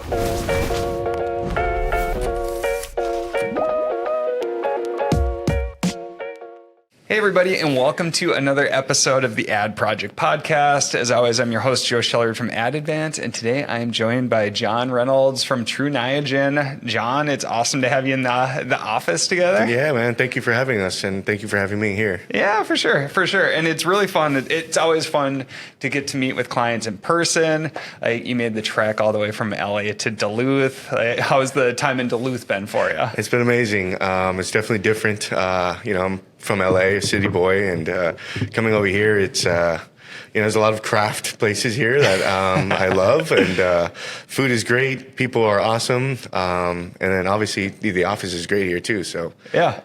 Hey everybody, and welcome to another episode of the Ad Project Podcast. As always, I'm your host, Joe Scheller from Ad Advance, and today I am joined by Jon Reynolds from Tru Niagen. Jon, it's awesome to have you in the office together. Yeah, man. Thank you for having us, and thank you for having me here. Yeah, for sure. And it's really fun. It's always fun to get to meet with clients in person. You made the trek all the way from LA to Duluth. How's the time in Duluth been for you? It's been amazing. It's definitely different. I'm from LA, a city boy, and coming over here, it's there's a lot of craft places here that I love, and food is great, people are awesome, and then obviously the office is great here too. So yeah,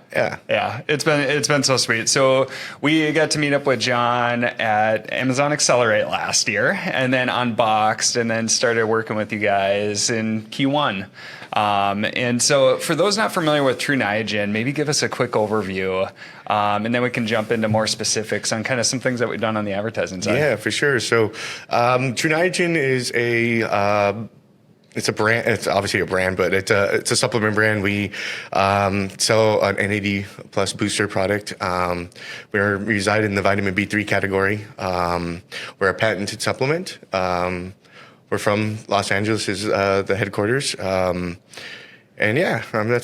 it's been so sweet. So we got to meet up with Jon at Amazon Accelerate last year, and then unboxed, and then started working with you guys in Q1. And so for those not familiar with Tru Niagen, maybe give us a quick overview, and then we can jump into more specifics on kind of some things that we've done on the advertising side. Yeah, for sure. So Tru Niagen is it's a brand. It's obviously a brand, but it's a supplement brand. We sell an NAD plus booster product. We reside in the vitamin B3 category. We're a patented supplement. We're from Los Angeles, is the headquarters. That's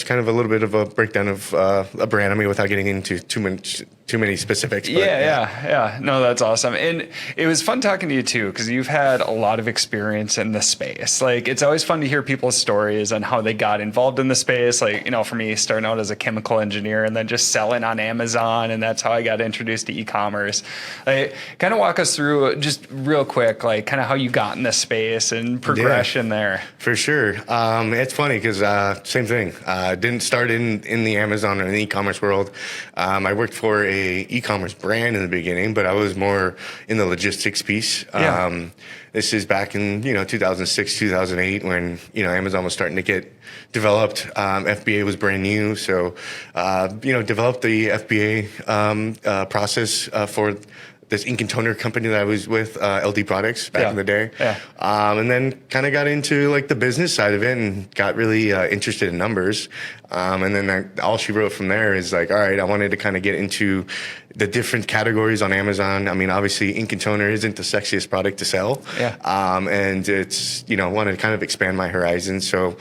kind of a little bit of a breakdown of a brand. I mean, without getting into too many specifics. But, yeah. No, that's awesome. And it was fun talking to you too, because you've had a lot of experience in the space. Like, it's always fun to hear people's stories on how they got involved in the space. Like, for me, starting out as a chemical engineer and then just selling on Amazon. And that's how I got introduced to e-commerce. Like, kind of walk us through just real quick, like kind of how you got in the space and progression there. For sure. It's funny because same thing. Didn't start in the Amazon or in the e-commerce world. I worked for a e-commerce brand in the beginning, but I was more in the logistics piece. This is back in 2006, 2008 when Amazon was starting to get developed. FBA was brand new, so developed the FBA process for this ink and toner company that I was with, LD Products, back in the day. And then kind of got into like the business side of it and got really interested in numbers. And then all she wrote from there is like, all right, I wanted to kind of get into the different categories on Amazon. I mean, obviously ink and toner isn't the sexiest product to sell. And it's, wanted to kind of expand my horizons. So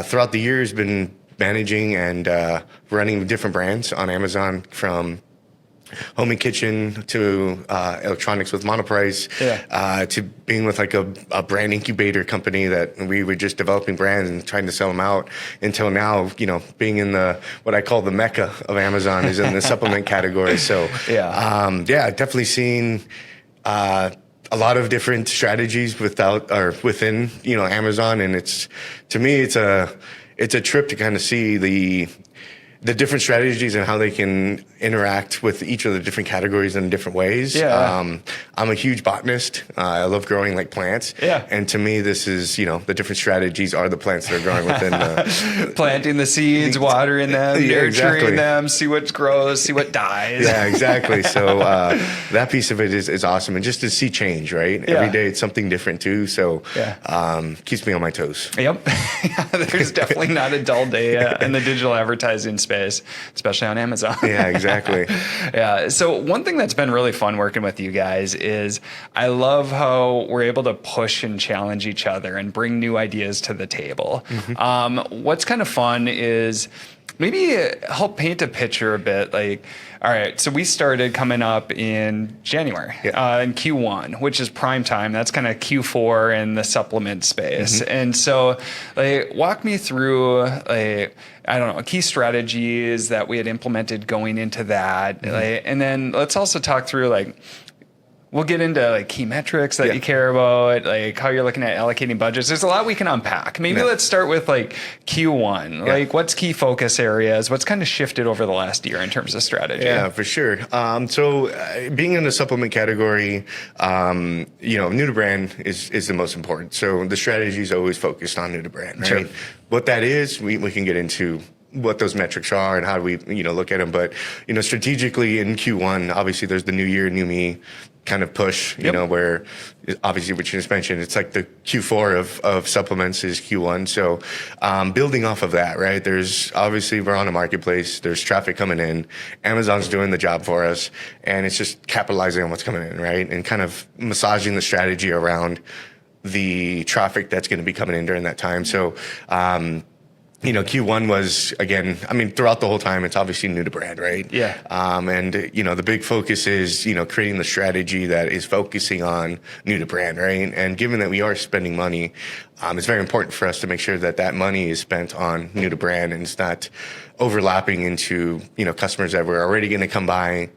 throughout the years, been managing and running different brands on Amazon, from home and kitchen to electronics with Monoprice, to being with like a brand incubator company that we were just developing brands and trying to sell them out, until now, being in what I call the mecca of Amazon is in the supplement category. So definitely seen a lot of different strategies within Amazon, and to me it's a trip to kind of see the different strategies and how they can interact with each of the different categories in different ways. I'm a huge botanist. I love growing like plants. And to me, this is, the different strategies are the plants that are growing within planting the seeds, watering them, nurturing them, see what grows, see what dies. Yeah, exactly. So that piece of it is awesome. And just to see change, right? Every day it's something different too. So keeps me on my toes. Yep. There's definitely not a dull day in the digital advertising space, especially on Amazon. Yeah, exactly. So one thing that's been really fun working with you guys is I love how we're able to push and challenge each other and bring new ideas to the table. What's kind of fun is maybe help paint a picture a bit. Like, all right, so we started coming up in January, in Q1, which is prime time. That's kind of Q4 in the supplement space. And so walk me through, key strategies that we had implemented going into that. And then let's also talk through we'll get into key metrics that you care about, like how you're looking at allocating budgets. There's a lot we can unpack. Maybe let's start with Q1. What's key focus areas? What's kind of shifted over the last year in terms of strategy? Yeah, for sure. Being in the supplement category, new to brand is the most important. So the strategy is always focused on new to brand, right? Sure. What that is, we can get into what those metrics are and how we look at them. But strategically in Q1, obviously there's the new year, new me. kind of push, you know, where obviously what you just mentioned, it's like the Q4 of supplements is Q1. So building off of that, right? There's obviously we're on a marketplace. There's traffic coming in. Amazon's doing the job for us, and it's just capitalizing on what's coming in, right? And kind of massaging the strategy around the traffic that's going to be coming in during that time. So, you know, Q1 was, again, I mean, throughout the whole time, it's obviously new to brand, right? Yeah. And, you know, the big focus is, you know, creating the strategy that is focusing on new to brand, right? And given that we are spending money, it's very important for us to make sure that that money is spent on new to brand and it's not overlapping into, you know, customers that were already going to come by,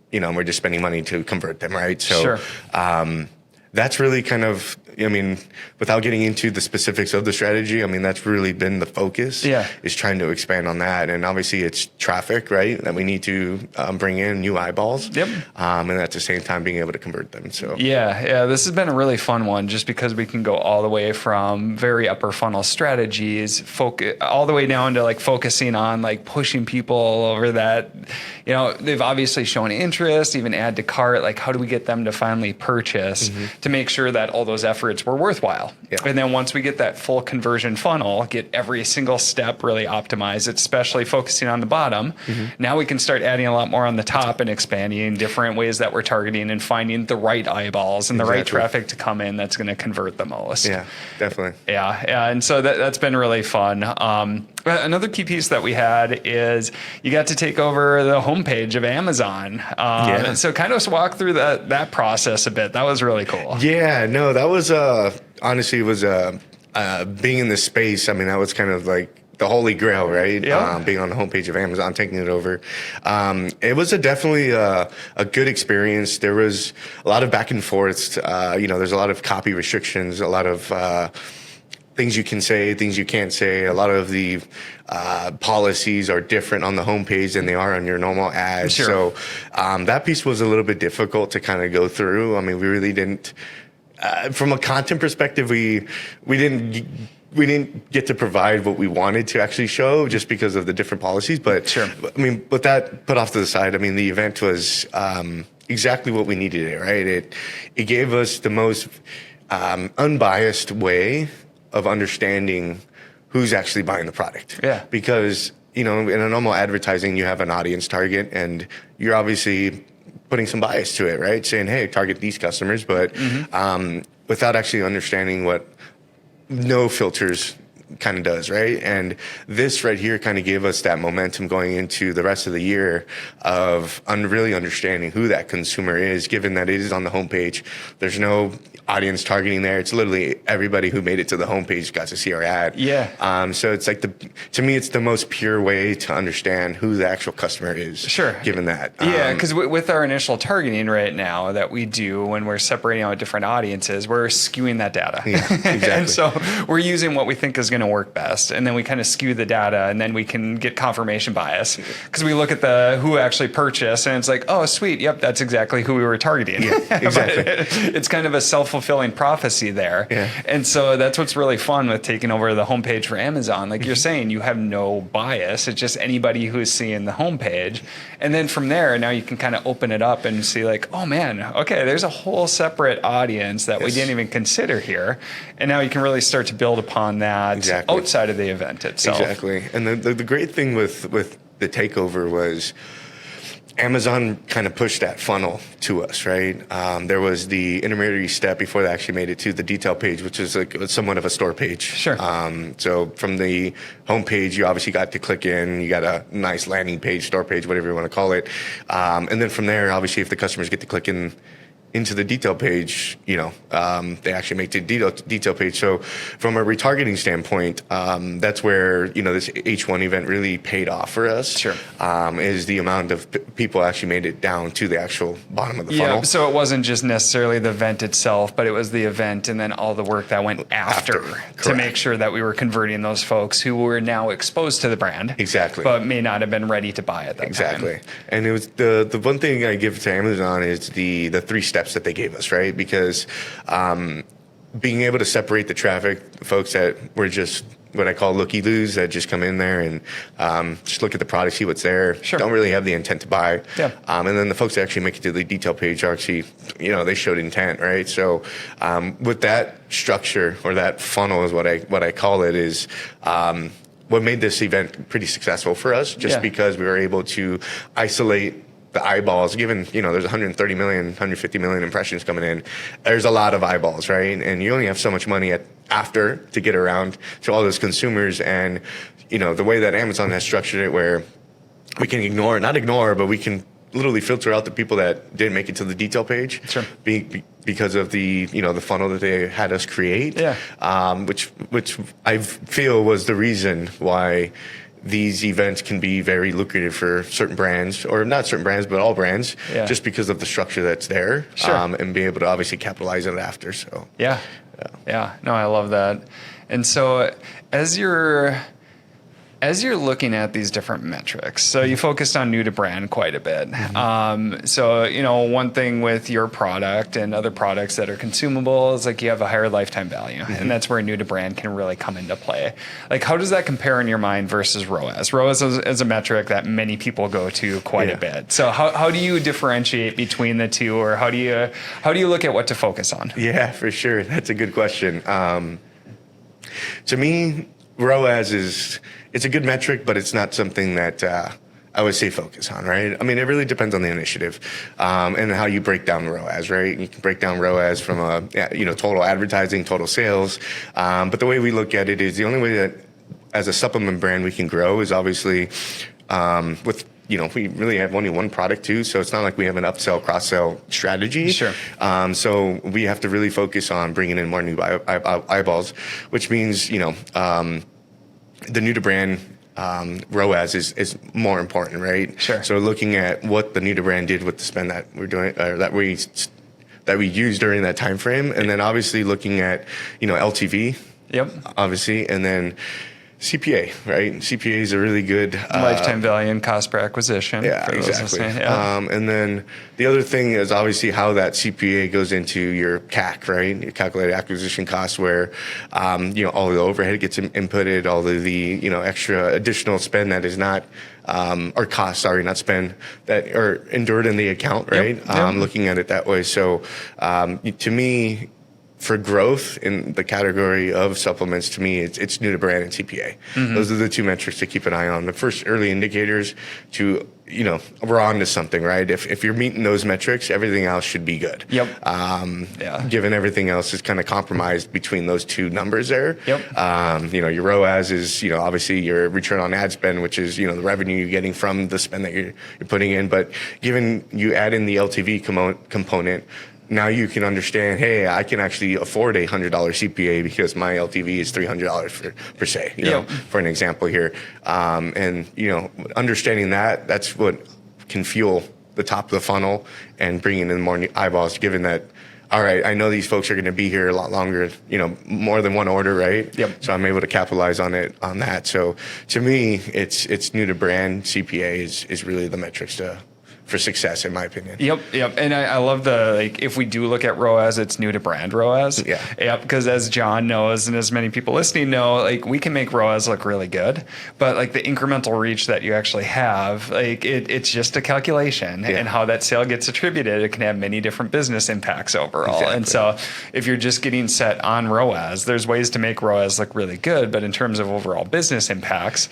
you know, and we're just spending money to convert them, right? So, Sure. That's really kind of, I mean, without getting into the specifics of the strategy, I mean, that's really been the focus. Yeah. Is trying to expand on that. And obviously it's traffic, right? That we need to bring in new eyeballs. Yep. And at the same time being able to convert them. So Yeah, this has been a really fun one just because we can go all the way from very upper funnel strategies, all the way down to like focusing on like pushing people over that, you know, they've obviously shown interest, even add to cart, like how do we get them to finally purchase to make sure that all those efforts were worthwhile. Yeah. And then once we get that full conversion funnel, get every single step really optimized, especially focusing on the bottom. Now we can start adding a lot more on the top and expanding different ways that we're targeting and finding the right eyeballs and the right traffic to come in that's going to convert the most. Yeah, definitely. Yeah. And so that's been really fun. Another key piece that we had is you got to take over the homepage of Amazon. So kind of walk through that process a bit. That was really cool. Yeah, no, that was honestly was being in this space. I mean, that was kind of like the holy grail, right? Yeah. Being on the homepage of Amazon, taking it over. It was definitely a good experience. There was a lot of back and forth. You know, there's a lot of copy restrictions, a lot of things you can say, things you can't say. A lot of the policies are different on the homepage than they are on your normal ads. Sure. So that piece was a little bit difficult to kind of go through. I mean, we really didn't. From a content perspective, we didn't get to provide what we wanted to actually show just because of the different policies. But Sure. I mean, but that put off to the side. I mean, the event was exactly what we needed. It right. It gave us the most unbiased way of understanding who's actually buying the product. Yeah. Because, you know, in a normal advertising, you have an audience target and you're obviously putting some bias to it, right? Saying, hey, target these customers, but without actually understanding what no filters kind of does, right? And this right here kind of gave us that momentum going into the rest of the year of really understanding who that consumer is, given that it is on the homepage. There's no audience targeting there. It's literally everybody who made it to the homepage got to see our ad. Yeah. So it's like to me, it's the most pure way to understand who the actual customer is. Sure. Given that. Yeah, because with our initial targeting right now that we do when we're separating out different audiences, we're skewing that data. Yeah, exactly. And so we're using what we think is going to work best, and then we kind of skew the data, and then we can get confirmation bias because we look at the who actually purchased, and it's like, oh, sweet, yep, that's exactly who we were targeting. Yeah, exactly. It's kind of a self-fulfilling prophecy there. Yeah. And so that's what's really fun with taking over the homepage for Amazon. Like you're saying, you have no bias. It's just anybody who's seeing the homepage. And then from there, now you can kind of open it up and see like, oh man, okay, there's a whole separate audience that we didn't even consider here. And now you can really start to build upon that outside of the event itself. Exactly. And the great thing with the takeover was Amazon kind of pushed that funnel to us, right? There was the intermediary step before they actually made it to the detail page, which is like somewhat of a store page. Sure. So from the home page, you obviously got to click in, you got a nice landing page, store page, whatever you want to call it. And then from there, obviously, if the customers get to click in into the detail page, you know, they actually make the detail page. So from a retargeting standpoint, that's where, you know, this H1 event really paid off for us. Sure. Is the amount of people actually made it down to the actual bottom of the funnel. Yeah, so it wasn't just necessarily the event itself, but it was the event and then all the work that went after to make sure that we were converting those folks who were now exposed to the brand. Exactly. But may not have been ready to buy at that time. And it was the one thing I give to Amazon is the 3 steps that they gave us, right? Because being able to separate the traffic, folks that were just what I call looky-loos that just come in there and just look at the product, see what's there. Sure. Don't really have the intent to buy. Yeah. And then the folks that actually make it to the detail page are actually, they showed intent, right? So with that structure, or that funnel is what I call it, is what made this event pretty successful for us, just because we were able to isolate the eyeballs. Given, there's 130 million, 150 million impressions coming in, there's a lot of eyeballs, right? And you only have so much money after to get around to all those consumers. And, the way that Amazon has structured it, where we can not ignore, but we can literally filter out the people that didn't make it to the detail page. Sure. Because of the the funnel that they had us create. Which I feel was the reason why these events can be very lucrative for certain brands, or not certain brands, but all brands, just because of the structure that's there. Sure. And be able to obviously capitalize on it after. So yeah. No, I love that. And so as you're looking at these different metrics, so you focused on new to brand quite a bit. So, one thing with your product and other products that are consumable is like you have a higher lifetime value, and that's where new to brand can really come into play. Like, how does that compare in your mind versus ROAS? ROAS is a metric that many people go to quite a bit. So how do you differentiate between the two, or how do you look at what to focus on? Yeah, for sure. That's a good question. To me, ROAS it's a good metric, but it's not something that I would say focus on, right? I mean, it really depends on the initiative and how you break down ROAS, right? You can break down ROAS from total advertising, total sales. But the way we look at it is the only way that as a supplement brand we can grow is obviously with we really have only one product too, so it's not like we have an upsell, cross-sell strategy. Sure. So we have to really focus on bringing in more new eyeballs, which means, the new to brand ROAS is more important, right? Sure. So looking at what the new to brand did with the spend that we're doing, or that we used during that time frame, and then obviously looking at LTV. Yep. Obviously, and then CPA, right? CPA is a really good lifetime value and cost per acquisition. Yeah, exactly. And then the other thing is obviously how that CPA goes into your CAC, right? Your calculated acquisition cost, where all of the overhead gets inputted, all of the extra additional spend that is not or cost, not spend, that are endured in the account, right? Looking at it that way. So to me, for growth in the category of supplements, to me, it's new to brand and CPA. Those are the two metrics to keep an eye on. The first early indicators to, we're on to something, right? If you're meeting those metrics, everything else should be good. Given everything else is kind of compromised between those two numbers there. Your ROAS is, obviously your return on ad spend, which is, the revenue you're getting from the spend that you're putting in. But given you add in the LTV component, now you can understand, hey, I can actually afford a $100 CPA because my LTV is $300 per se, for an example here. And, understanding that's what can fuel the top of the funnel and bringing in more eyeballs, given that, all right, I know these folks are going to be here a lot longer, more than one order, right? So I'm able to capitalize on that. So to me, it's new to brand. CPA is really the metrics for success, in my opinion. And I love if we do look at ROAS, it's new to brand ROAS. Because as John knows, and as many people listening know, we can make ROAS look really good, but the incremental reach that you actually have, it's just a calculation, and how that sale gets attributed, it can have many different business impacts overall. And so if you're just getting set on ROAS, there's ways to make ROAS look really good, but in terms of overall business impacts,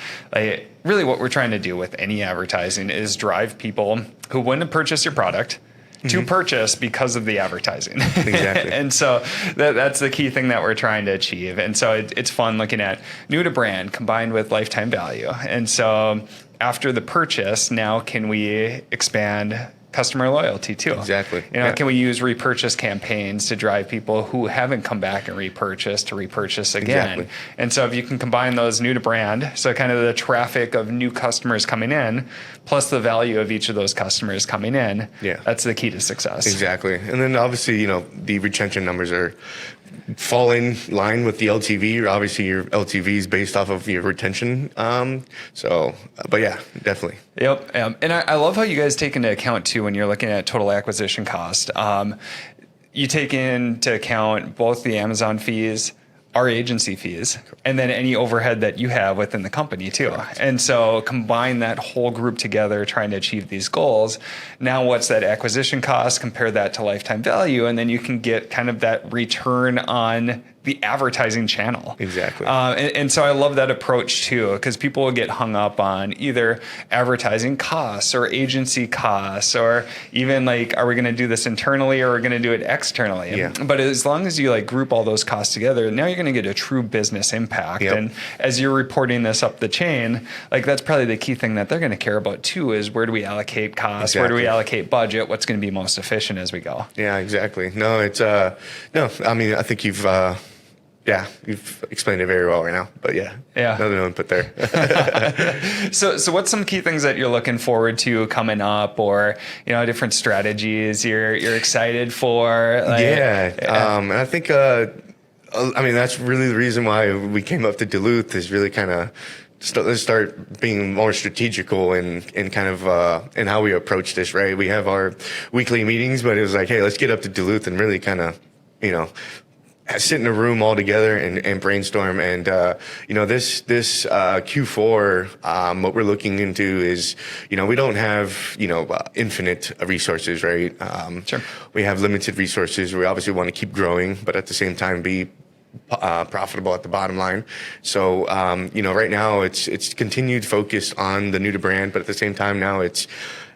really what we're trying to do with any advertising is drive people who wouldn't have purchased your product to purchase because of the advertising. And so that's the key thing that we're trying to achieve. And so it's fun looking at new to brand combined with lifetime value. And so after the purchase, now can we expand customer loyalty too? Can we use repurchase campaigns to drive people who haven't come back and repurchased to repurchase again? And so if you can combine those new to brand, so kind of the traffic of new customers coming in, plus the value of each of those customers coming in, that's the key to success. And then obviously, the retention numbers fall in line with the LTV. Obviously, your LTV is based off of your retention. But yeah, definitely. And I love how you guys take into account too when you're looking at total acquisition cost. You take into account both the Amazon fees our agency fees, and then any overhead that you have within the company too. Correct. And so combine that whole group together trying to achieve these goals. Now what's that acquisition cost? Compare that to lifetime value, and then you can get kind of that return on the advertising channel. Exactly. And so I love that approach too, because people will get hung up on either advertising costs or agency costs, or even like, are we going to do this internally or are we going to do it externally? Yeah. But as long as you like group all those costs together, now you're going to get a true business impact. Yep. And as you're reporting this up the chain, like that's probably the key thing that they're going to care about too, is where do we allocate costs? Exactly. Where do we allocate budget? What's going to be most efficient as we go? Yeah, exactly. No, it's no, I mean, I think you've explained it very well right now, but yeah, another input there. So what's some key things that you're looking forward to coming up, or, different strategies you're excited for? Like, And I think, that's really the reason why we came up to Duluth, is really kind of start being more strategical in kind of in how we approach this, right? We have our weekly meetings, but it was like, hey, let's get up to Duluth and really kind of, sit in a room all together and brainstorm. And, this Q4, what we're looking into is, we don't have, infinite resources, right? Sure. We have limited resources. We obviously want to keep growing, but at the same time be profitable at the bottom line. So, right now it's continued focus on the new to brand, but at the same time now it's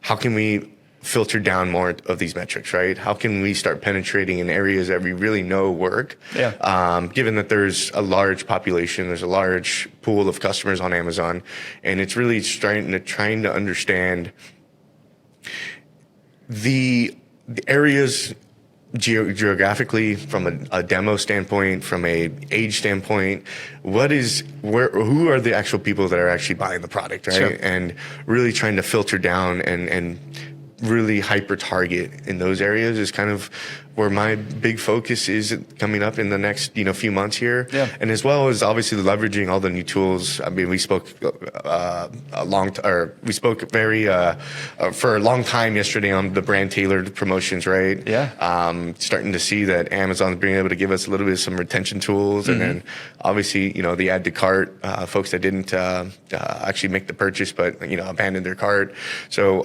how can we filter down more of these metrics, right? How can we start penetrating in areas that we really know work? Yeah. Given that there's a large population, there's a large pool of customers on Amazon, and it's really trying to understand the areas geographically, from a demo standpoint, from a age standpoint, who are the actual people that are actually buying the product, right? Sure. And really trying to filter down and really hyper target in those areas is kind of where my big focus is coming up in the next few months here. Yeah. And as well as obviously leveraging all the new tools. I mean, we spoke for a long time yesterday on the brand tailored promotions, right? Yeah. Starting to see that Amazon's being able to give us a little bit of some retention tools, and then obviously the add to cart, folks that didn't actually make the purchase but abandoned their cart. So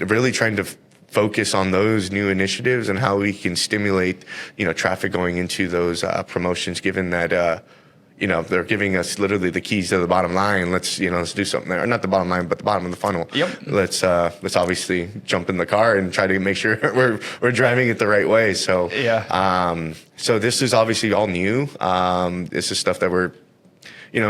really trying to focus on those new initiatives and how we can stimulate, traffic going into those promotions, given that, they're giving us literally the keys to the bottom line. Let's do something there. Or not the bottom line, but the bottom of the funnel. Yep. Let's obviously jump in the car and try to make sure we're driving it the right way. So, so this is obviously all new. This is stuff that we're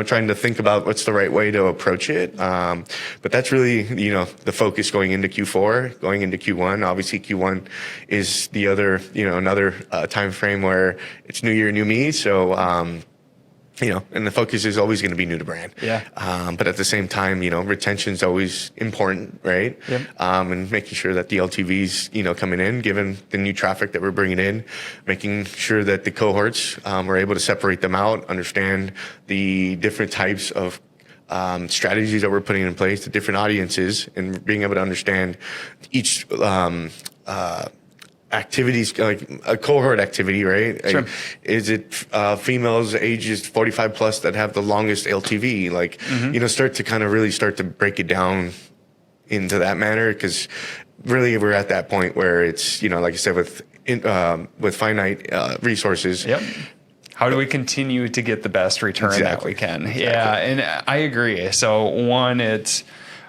trying to think about what's the right way to approach it. But that's really, the focus going into Q4, going into Q1. Obviously, Q1 is the other, another time frame where it's new year, new me. So, and the focus is always going to be new to brand. Yeah. But at the same time, retention is always important, right? Yep. And making sure that the LTVs, coming in, given the new traffic that we're bringing in, making sure that the cohorts, we're able to separate them out, understand the different types of strategies that we're putting in place, the different audiences, and being able to understand each activities, like a cohort activity, right? Sure. Like, is it females ages 45 plus that have the longest LTV? Like, start to kind of really start to break it down into that manner, because really we're at that point where it's, like I said, with finite resources. Yep. How do we continue to get the best return that we can? Exactly. Yeah, and I agree. So one, it's,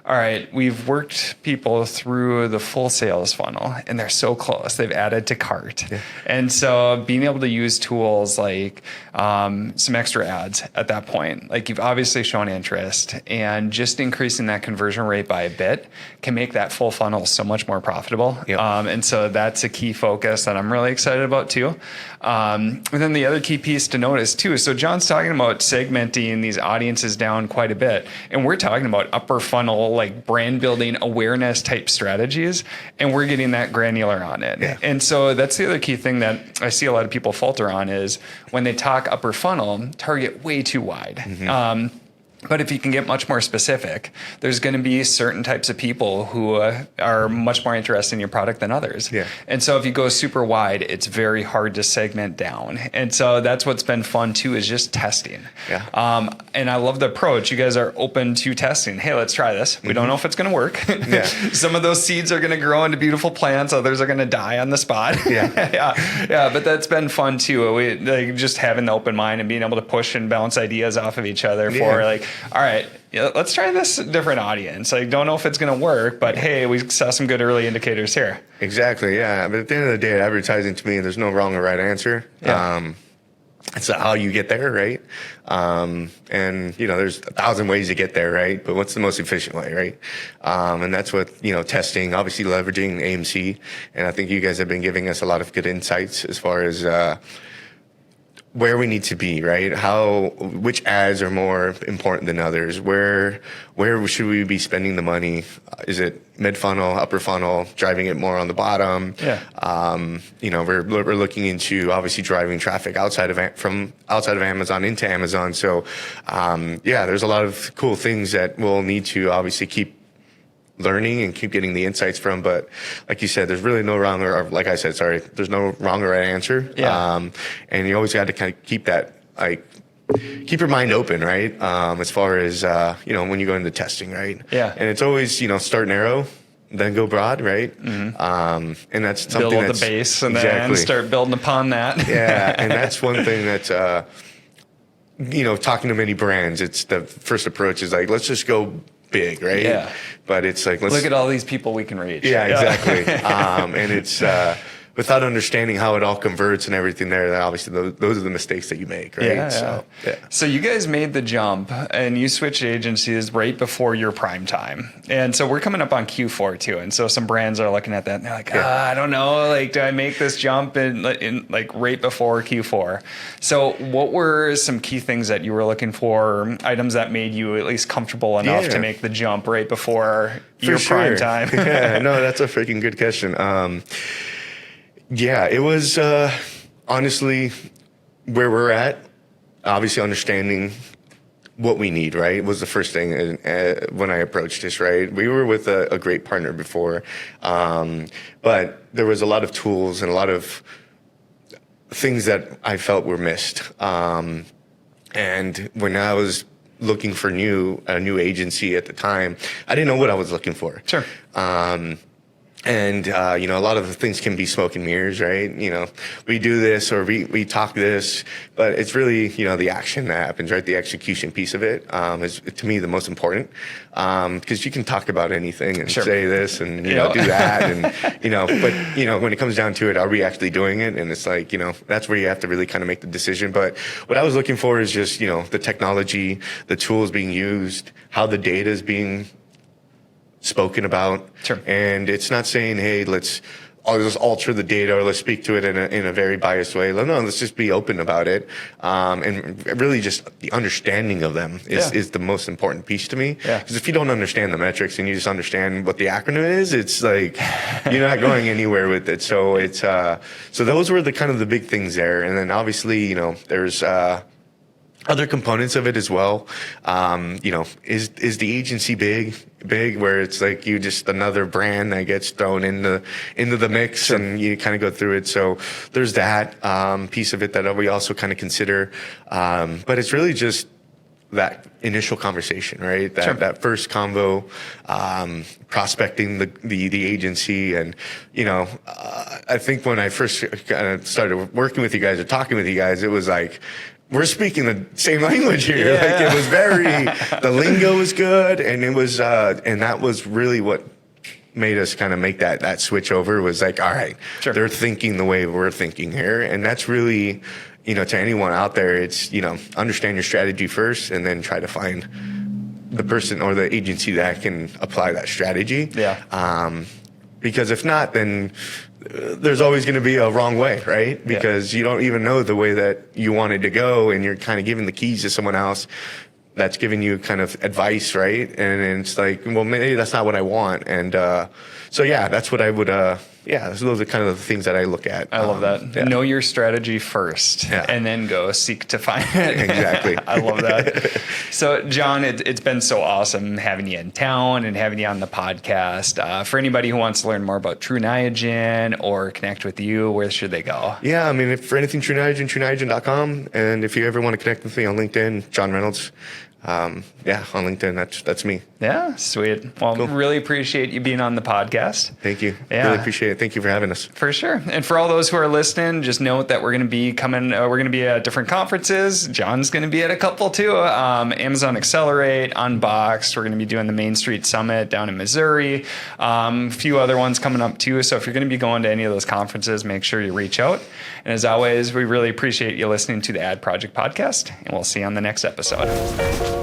all right, we've worked people through the full sales funnel and they're so close. They've added to cart. Yeah. And so being able to use tools like some extra ads at that point, like you've obviously shown interest, and just increasing that conversion rate by a bit can make that full funnel so much more profitable. Yep. And so that's a key focus that I'm really excited about too. And then the other key piece to notice too, so Jon's talking about segmenting these audiences down quite a bit, and we're talking about upper funnel, like brand building awareness type strategies, and we're getting that granular on it. Yeah. And so that's the other key thing that I see a lot of people falter on is when they talk upper funnel, target way too wide. But if you can get much more specific, there's going to be certain types of people who are much more interested in your product than others. Yeah. And so if you go super wide, it's very hard to segment down. And so that's what's been fun too, is just testing. Yeah. And I love the approach. You guys are open to testing. Hey, let's try this. We don't know if it's going to work. Yeah. Some of those seeds are going to grow into beautiful plants. Others are going to die on the spot. Yeah. Yeah. But that's been fun too. We like just having the open mind and being able to push and bounce ideas off of each other for like, all right, let's try this different audience. Like, don't know if it's going to work, but hey, we saw some good early indicators here. Exactly. Yeah. But at the end of the day, advertising to me, there's no wrong or right answer. Yeah. It's how you get there, right? And there's 1,000 ways to get there, right? But what's the most efficient way, right? And that's what, testing, obviously leveraging AMC. And I think you guys have been giving us a lot of good insights as far as, where we need to be, right? Which ads are more important than others? Where should we be spending the money? Is it mid funnel, upper funnel, driving it more on the bottom? Yeah. We're looking into obviously driving traffic from outside of Amazon into Amazon. So, there's a lot of cool things that we'll need to obviously keep learning and keep getting the insights from. But like you said, there's really no wrong there's no wrong or right answer. Yeah. And you always got to kind of keep your mind open, right? As far as, when you go into testing, right? Yeah. And it's always, start narrow, then go broad, right? Mm-hmm. And that's something build that's the base and then start building upon that. Yeah. And that's one thing that's, talking to many brands, it's the first approach is like, let's just go big, right? Yeah. But it's like, look at all these people we can reach. Yeah, exactly. And it's without understanding how it all converts and everything there, then obviously those are the mistakes that you make, right? Yeah. So you guys made the jump and you switched agencies right before your prime time. And so we're coming up on Q4 too. And so some brands are looking at that and they're like, I don't know, like, do I make this jump in like right before Q4? So what were some key things that you were looking for, items that made you at least comfortable enough to make the jump right before your prime time? Yeah, no, that's a freaking good question. It was honestly where we're at. Obviously, understanding what we need, right, was the first thing when I approached this, right? We were with a great partner before, but there was a lot of tools and a lot of things that I felt were missed. And when I was looking for a new agency at the time, I didn't know what I was looking for. Sure. And, a lot of the things can be smoke and mirrors, right? We do this or we talk this, but it's really, the action that happens, right? The execution piece of it is, to me, the most important. Because you can talk about anything and say this and, do that. And, but, when it comes down to it, are we actually doing it? And it's like, that's where you have to really kind of make the decision. But what I was looking for is just, the technology, the tools being used, how the data is being spoken about. Sure. And it's not saying, hey, let's alter the data or let's speak to it in a very biased way. No, let's just be open about it. And really just the understanding of them is the most important piece to me. Yeah. Because if you don't understand the metrics and you just understand what the acronym is, it's like you're not going anywhere with it. So it's so those were the kind of the big things there. And then obviously, there's other components of it as well. Is the agency big where it's like you just another brand that gets thrown into the mix and you kind of go through it. So there's that piece of it that we also kind of consider. But it's really just that initial conversation, right? That first convo, prospecting the agency. And, I think when I first kind of started working with you guys or talking with you guys, it was like, we're speaking the same language here. Yeah. Like it was the lingo was good. And it was, and that was really what made us kind of make that switch over was like, all right, they're thinking the way we're thinking here. And that's really, to anyone out there, it's, understand your strategy first and then try to find the person or the agency that can apply that strategy. Yeah. Because if not, then there's always going to be a wrong way, right? Because you don't even know the way that you wanted to go and you're kind of giving the keys to someone else that's giving you kind of advice, right? And it's like, well, maybe that's not what I want. And that's what I would yeah, so those are kind of the things that I look at. I love that. Yeah. Know your strategy first, and then go seek to find it. Exactly. I love that. So, Jon, it's been so awesome having you in town and having you on the podcast. For anybody who wants to learn more about Tru Niagen or connect with you, where should they go? Yeah, I mean, if for anything Tru Niagen, TruNiagen.com. And if you ever want to connect with me on LinkedIn, Jon Reynolds. On LinkedIn, that's me. Yeah, sweet. Well, Cool. Really appreciate you being on the podcast. Thank you. Yeah. Really appreciate it. Thank you for having us. For sure. And for all those who are listening, just note that we're going to be at different conferences. Jon's going to be at a couple too. Amazon Accelerate, Unboxed. We're going to be doing the Main Street Summit down in Missouri. A few other ones coming up too. So if you're going to be going to any of those conferences, make sure you reach out. And as always, we really appreciate you listening to the Ad Project Podcast, and we'll see you on the next episode.